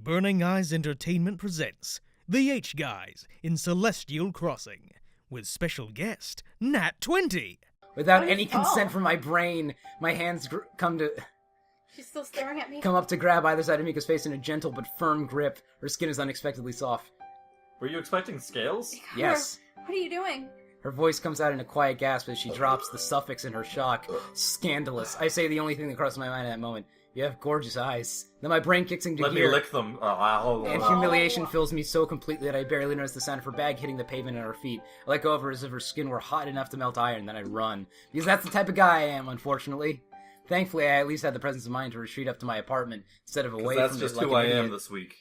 Burning Eyes Entertainment presents The H-Guys in Celestial Crossing, with special guest, Nat 20. Without any consent from my brain, my hands She's still staring at me. come up to grab either side of Mika's face in a gentle but firm grip. Her skin is unexpectedly soft. Were you expecting scales? Yes. What are you doing? Her voice comes out in a quiet gasp as she drops the suffix in her shock. Scandalous. I say the only thing that crosses my mind at that moment. You have gorgeous eyes. Then my brain kicks into Let gear. me lick them. And humiliation fills me so completely that I barely notice the sound of her bag hitting the pavement at her feet. I let go of her as if her skin were hot enough to melt iron, then I run. Because that's the type of guy I am, unfortunately. Thankfully, I at least had the presence of mind to retreat up to my apartment, instead of away from it. That's just like who I an am idiot. this week.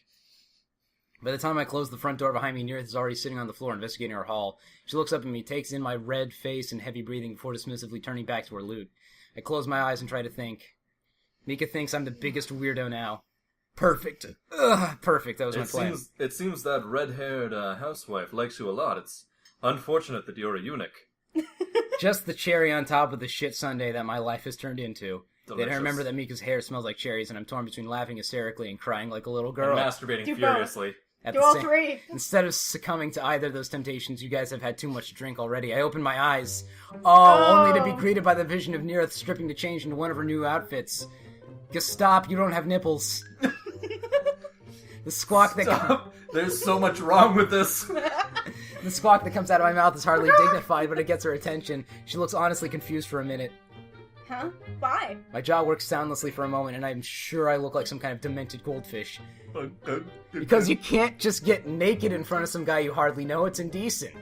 By the time I close the front door behind me, Neerith is already sitting on the floor investigating her haul. She looks up at me, takes in my red face and heavy breathing before dismissively turning back to her loot. I close my eyes and try to think. Mika thinks I'm the biggest weirdo now. Perfect. Ugh, perfect. That was my plan. It seems that red-haired housewife likes you a lot. It's unfortunate that you're a eunuch. Just the cherry on top of the shit sundae that my life has turned into. Delicious. Then I remember that Mika's hair smells like cherries, and I'm torn between laughing hysterically and crying like a little girl. And masturbating Do both. furiously. At Do the all same- three. Instead of succumbing to either of those temptations, you guys have had too much to drink already. I open my eyes. Only to be greeted by the vision of Neerith stripping to change into one of her new outfits. Just stop, you don't have nipples. The squawk that Stop. There's so much wrong with this. the squawk that comes out of my mouth is hardly dignified, but it gets her attention. She looks honestly confused for a minute. Huh? Why? My jaw works soundlessly for a moment, and I'm sure I look like some kind of demented goldfish. Because you can't just get naked in front of some guy you hardly know. It's indecent.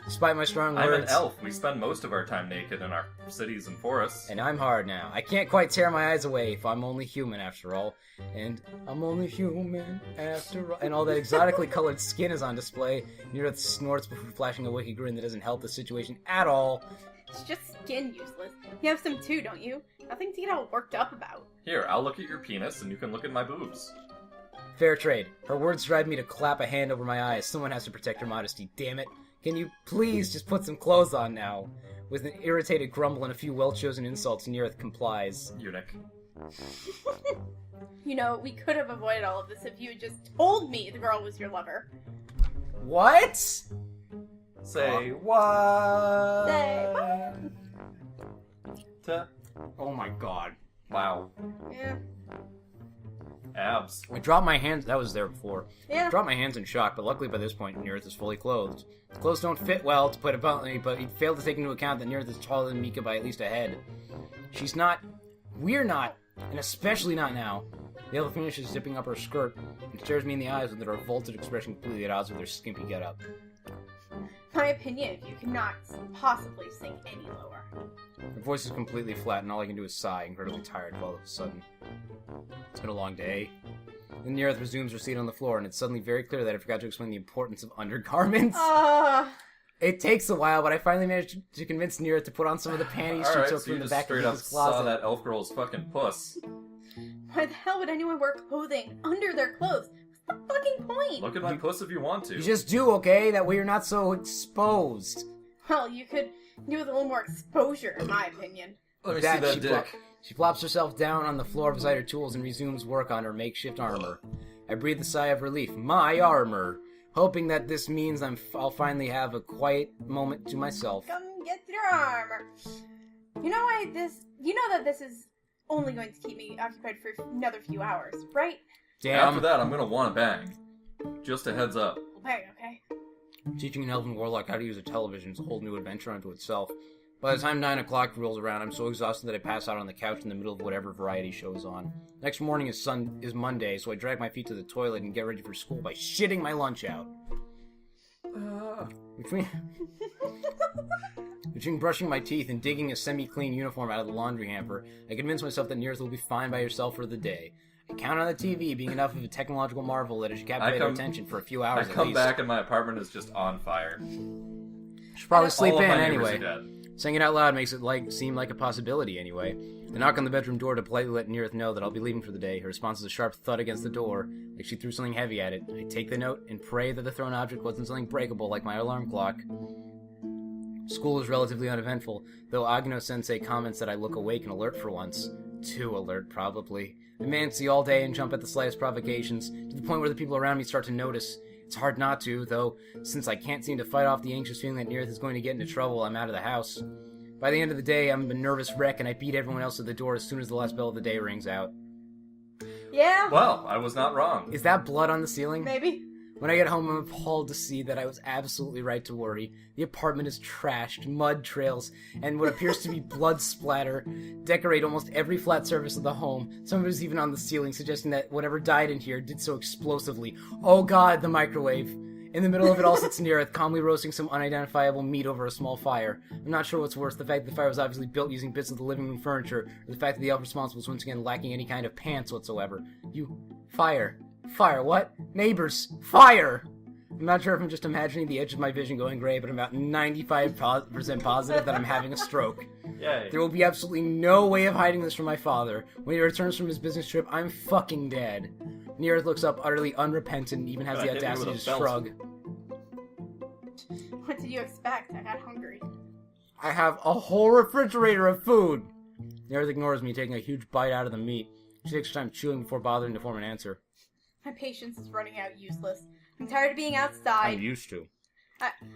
Despite my strong words. I'm an elf. We spend most of our time naked in our cities and forests. And I'm hard now. I can't quite tear my eyes away if I'm only human after all. And I'm only human after all. And all that exotically colored skin is on display. Neerith snorts before flashing a wicked grin that doesn't help the situation at all. It's just skin useless. You have some too, don't you? Nothing to get all worked up about. Here, I'll look at your penis and you can look at my boobs. Fair trade. Her words drive me to clap a hand over my eyes. Someone has to protect her modesty, damn it. Can you please just put some clothes on now? With an irritated grumble and a few well-chosen insults, Neerith complies. Eunuch. You know, we could have avoided all of this if you had just told me the girl was your lover. What? Say what? Say what? Oh my god. Wow. Yeah. Abs. I dropped my hands. That was there before. Yeah. I dropped my hands in shock, but luckily by this point, Neerith is fully clothed. The clothes don't fit well, to put it bluntly, but he failed to take into account that Neerith is taller than Mika by at least a head. She's not. We're not. And especially not now. The elf finishes zipping up her skirt and stares me in the eyes with a revolted expression completely at odds with her skimpy getup. My opinion, you cannot possibly sink any lower. Her voice is completely flat, and all I can do is sigh, incredibly tired all of a sudden. It's been a long day. Then Neerith resumes her seat on the floor, and it's suddenly very clear that I forgot to explain the importance of undergarments. It takes a while, but I finally managed to convince Neerith to put on some of the panties she Alright, took so from you the just back of straight up Mika's closet. saw that elf girl's fucking puss. Why the hell would anyone wear clothing under their clothes? What's the fucking point? Look at my puss if you want to. You just do, okay? That way you're not so exposed. Well, you could do with a little more exposure, in my opinion. Let me That see she that dick. She flops herself down on the floor beside her tools and resumes work on her makeshift armor. I breathe a sigh of relief. My armor! Hoping that this means I'll finally have a quiet moment to myself. Come get your armor. You know that this is only going to keep me occupied for another few hours, right? Damn. After that, I'm gonna want to bang. Just a heads up. Okay. Teaching an elven warlock how to use a television is a whole new adventure unto itself. By the time 9 o'clock rolls around, I'm so exhausted that I pass out on the couch in the middle of whatever variety show is on. Next morning is Monday, so I drag my feet to the toilet and get ready for school by shitting my lunch out. Between brushing my teeth and digging a semi-clean uniform out of the laundry hamper, I convince myself that Neerith will be fine by herself for the day. I count on the TV being enough of a technological marvel that it should captivate her attention for a few hours I at come least. back and my apartment is just on fire. Should probably sleep All of in my neighbors anyway. are dead. Saying it out loud makes it seem like a possibility anyway. I knock on the bedroom door to politely let Neerith know that I'll be leaving for the day. Her response is a sharp thud against the door, like she threw something heavy at it. I take the note and pray that the thrown object wasn't something breakable like my alarm clock. School is relatively uneventful, though Agno-sensei comments that I look awake and alert for once. Too alert, probably. I'm antsy all day and jump at the slightest provocations, to the point where the people around me start to notice. It's hard not to, though, since I can't seem to fight off the anxious feeling that Nearth is going to get into trouble, I'm out of the house. By the end of the day, I'm a nervous wreck, and I beat everyone else at the door as soon as the last bell of the day rings out. Yeah, Well, I was not wrong. Is that blood on the ceiling? maybe. When I get home, I'm appalled to see that I was absolutely right to worry. The apartment is trashed, mud trails, and what appears to be blood splatter decorate almost every flat surface of the home. Some of it is even on the ceiling, suggesting that whatever died in here did so explosively. Oh god, the microwave. In the middle of it all sits Nearth, calmly roasting some unidentifiable meat over a small fire. I'm not sure what's worse, the fact that the fire was obviously built using bits of the living room furniture, or the fact that the elf responsible was once again lacking any kind of pants whatsoever. Fire. Fire, what? Neighbors, fire! I'm not sure if I'm just imagining the edge of my vision going gray, but I'm about 95% positive that I'm having a stroke. Yay. There will be absolutely no way of hiding this from my father. When he returns from his business trip, I'm fucking dead. Nearth looks up utterly unrepentant and even has the Hit me audacity with to a belt. shrug. What did you expect? I got hungry. I have a whole refrigerator of food! Nearth ignores me, taking a huge bite out of the meat. She takes her time chewing before bothering to form an answer. My patience is running out, useless. I'm tired of being outside. I'm used to.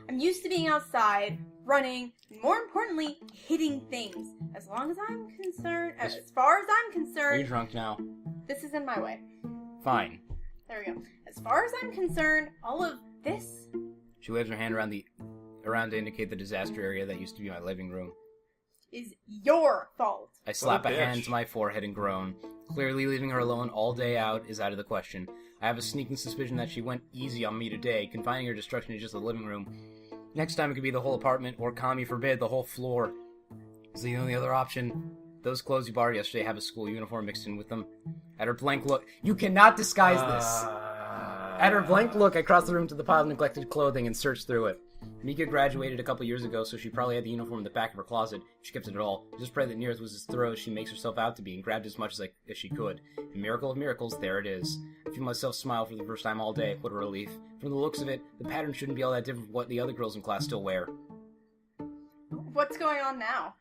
I'm used to being outside, running, and more importantly, hitting things. As long as I'm concerned, as far as I'm Are you concerned, drunk now? this is in my way. Fine. There we go. As far as I'm concerned, all of this She waves her hand around to indicate the disaster area that used to be my living room. is your fault. I slap a bitch. hand to my forehead and groan. Clearly leaving her alone all day out is out of the question. I have a sneaking suspicion that she went easy on me today, confining her destruction to just the living room. Next time it could be the whole apartment, or kami forbid, the whole floor. Is the only other option. Those clothes you borrowed yesterday have a school uniform mixed in with them. At her blank look, you cannot disguise this! At her blank look, I crossed the room to the pile of neglected clothing and searched through it. Mika graduated a couple years ago, so she probably had the uniform in the back of her closet. She kept it at all. Just pray that Nearth was as thorough as she makes herself out to be and grabbed as much as she could. And miracle of miracles, there it is. I feel myself smile for the first time all day. What a relief. From the looks of it, the pattern shouldn't be all that different from what the other girls in class still wear. What's going on now?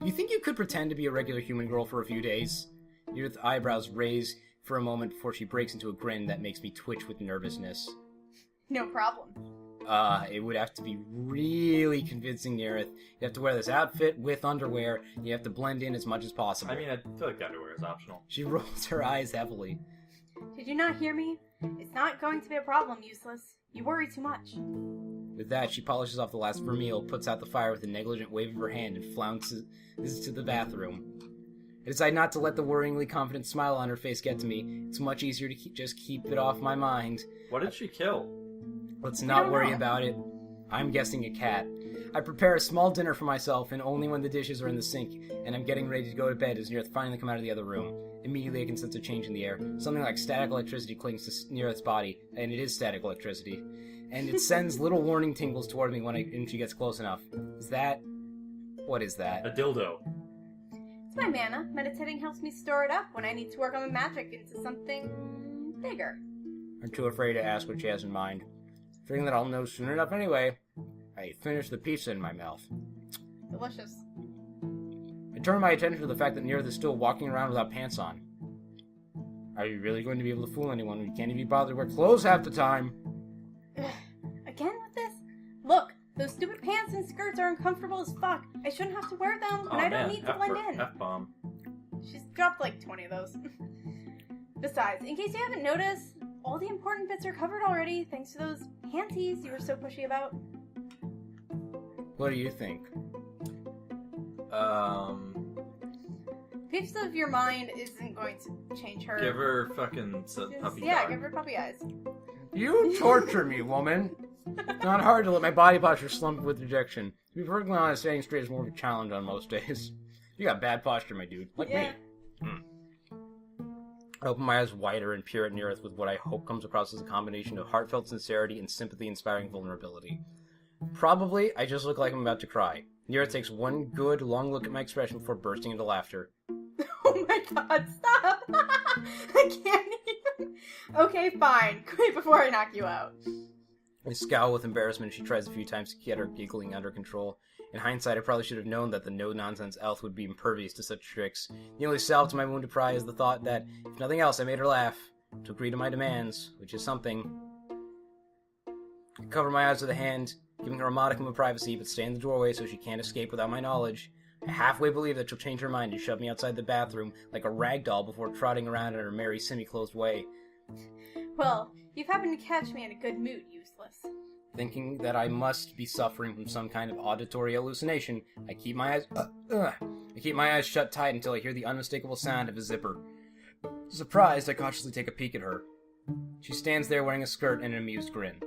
You think you could pretend to be a regular human girl for a few days? Nearth's eyebrows raise for a moment before she breaks into a grin that makes me twitch with nervousness. No problem. It would have to be really convincing, Nearth. You have to wear this outfit with underwear, and you have to blend in as much as possible. I mean, I feel like underwear is optional. She rolls her eyes heavily. Did you not hear me? It's not going to be a problem, useless. You worry too much. With that, she polishes off the last vermeil, puts out the fire with a negligent wave of her hand, and flounces to the bathroom. I decide not to let the worryingly confident smile on her face get to me. It's much easier to just keep it off my mind. What did she kill? Let's I not don't worry know. about it. I'm guessing a cat. I prepare a small dinner for myself, and only when the dishes are in the sink, and I'm getting ready to go to bed does Nearth finally come out of the other room. Immediately I can sense a change in the air. Something like static electricity clings to Nearth's body, and it is static electricity. And it sends little warning tingles toward me when she gets close enough. Is that... What is that? A dildo. It's my mana. Meditating helps me store it up when I need to work on my magic into something bigger. I'm too afraid to ask what she has in mind. Figuring that I'll know soon enough anyway, I finish the pizza in my mouth. Delicious. I turn my attention to the fact that Nearth is still walking around without pants on. Are you really going to be able to fool anyone when you can't even be bothered to wear clothes half the time? Again with this? Look, those stupid pants and skirts are uncomfortable as fuck. I shouldn't have to wear them, and I don't need to blend in. F-bomb. She's dropped like 20 of those. Besides, in case you haven't noticed, all the important bits are covered already, thanks to those panties you were so pushy about. What do you think? Piece of your mind isn't going to change her. Give her fucking Just- puppy yeah, dog. give her puppy eyes. You torture me, woman! It's not hard to let my body posture slump with rejection. To be perfectly honest, staying straight is more of a challenge on most days. You got bad posture, my dude. Like Yeah. me. I open my eyes wider and peer at Nearth with what I hope comes across as a combination of heartfelt sincerity and sympathy-inspiring vulnerability. Probably, I just look like I'm about to cry. Nearth takes one good, long look at my expression before bursting into laughter. Oh my god, stop! I can't even. Okay, fine. Quit before I knock you out. I scowl with embarrassment as she tries a few times to get her giggling under control. In hindsight, I probably should have known that the no-nonsense elf would be impervious to such tricks. The only salve to my wounded pride is the thought that, if nothing else, I made her laugh, to agree to my demands, which is something. I cover my eyes with a hand, giving her a modicum of privacy, but stay in the doorway so she can't escape without my knowledge. I halfway believe that she'll change her mind and shove me outside the bathroom like a rag doll before trotting around in her merry, semi-closed way. Well, you've happened to catch me in a good mood, useless. Thinking that I must be suffering from some kind of auditory hallucination, I keep my eyes shut tight until I hear the unmistakable sound of a zipper. Surprised, I cautiously take a peek at her. She stands there wearing a skirt and an amused grin.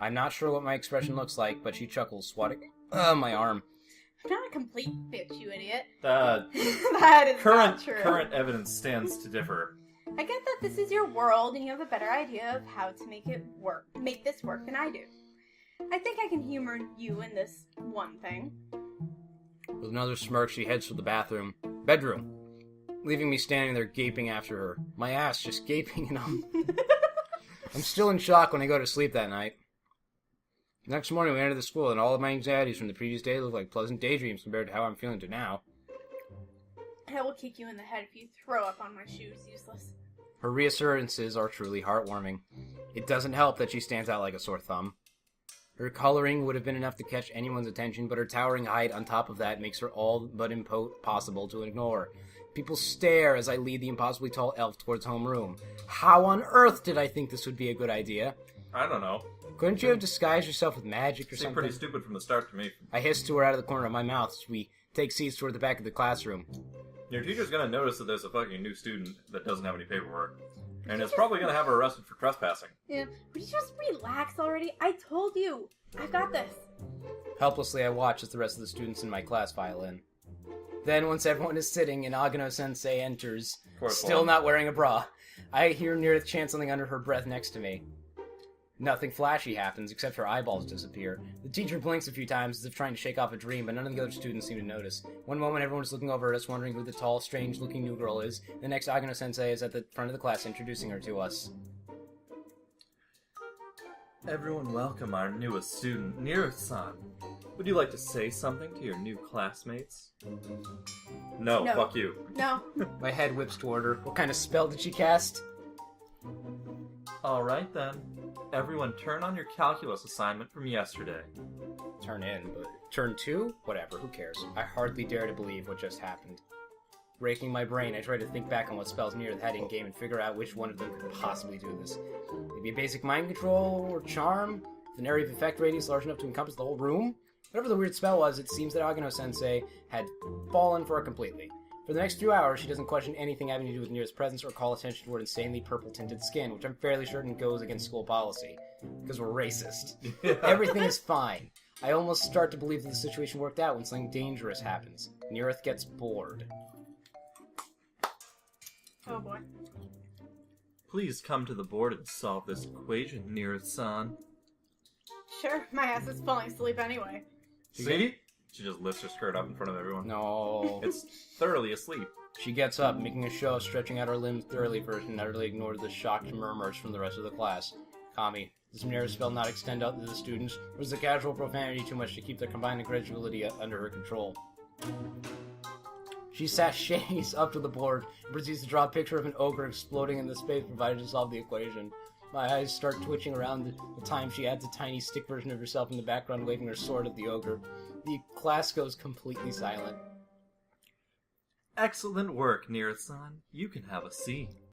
I'm not sure what my expression looks like, but she chuckles, swatting my arm. I'm not a complete bitch, you idiot. That is not true. Current evidence stands to differ. I get that this is your world and you have a better idea of how to make this work than I do. I think I can humor you in this one thing. With another smirk, she heads for the bedroom, leaving me standing there gaping after her. My ass just gaping, I'm still in shock when I go to sleep that night. Next morning, we enter the school, and all of my anxieties from the previous day look like pleasant daydreams compared to how I'm feeling to now. I will kick you in the head if you throw up on my shoes, useless. Her reassurances are truly heartwarming. It doesn't help that she stands out like a sore thumb. Her coloring would have been enough to catch anyone's attention, but her towering height on top of that makes her all but impossible to ignore. People stare as I lead the impossibly tall elf towards homeroom. How on earth did I think this would be a good idea? I don't know. Couldn't you have disguised yourself with magic or Seemed something? pretty stupid from the start to me. I hiss to her out of the corner of my mouth as we take seats toward the back of the classroom. Your teacher's gonna notice that there's a fucking new student that doesn't have any paperwork. And it's probably gonna have her arrested for trespassing. Yeah, would you just relax already? I told you. I've got this. Helplessly, I watch as the rest of the students in my class file in. Then, once everyone is sitting and Agano-sensei enters, still not wearing a bra, I hear Neerith chant something under her breath next to me. Nothing flashy happens, except her eyeballs disappear. The teacher blinks a few times as if trying to shake off a dream, but none of the other students seem to notice. One moment, everyone's looking over at us, wondering who the tall, strange-looking new girl is. The next, Agano-sensei is at the front of the class, introducing her to us. Everyone welcome our newest student, Neerith-san. Would you like to say something to your new classmates? No, No. fuck you. No. My head whips toward her. What kind of spell did she cast? Alright then. Everyone turn on your calculus assignment from yesterday. Turn in, but turn 2? Whatever, who cares? I hardly dare to believe what just happened. Raking my brain, I try to think back on what spells Neerith had in game and figure out which one of them could possibly do this. Maybe a basic mind control or charm, with an area of effect radius large enough to encompass the whole room? Whatever the weird spell was, it seems that Agano-sensei had fallen for it completely. For the next few hours, she doesn't question anything having to do with Neerith's presence or call attention to her insanely purple-tinted skin, which I'm fairly certain goes against school policy, because we're racist. Everything is fine. I almost start to believe that the situation worked out when something dangerous happens. Neerith gets bored. Oh boy. Please come to the board and solve this equation, Neerith-san. Sure, my ass is falling asleep anyway. See? She just lifts her skirt up in front of everyone. No. It's thoroughly asleep. She gets up, making a show of stretching out her limbs thoroughly first and utterly ignores the shocked murmurs from the rest of the class. Kami, does Neerith spell not extend out to the students, or is the casual profanity too much to keep their combined incredulity under her control? She sashays up to the board and proceeds to draw a picture of an ogre exploding in the space provided to solve the equation. My eyes start twitching around the time she adds a tiny stick version of herself in the background waving her sword at the ogre. The class goes completely silent. Excellent work, Neerith-san. You can have a seat.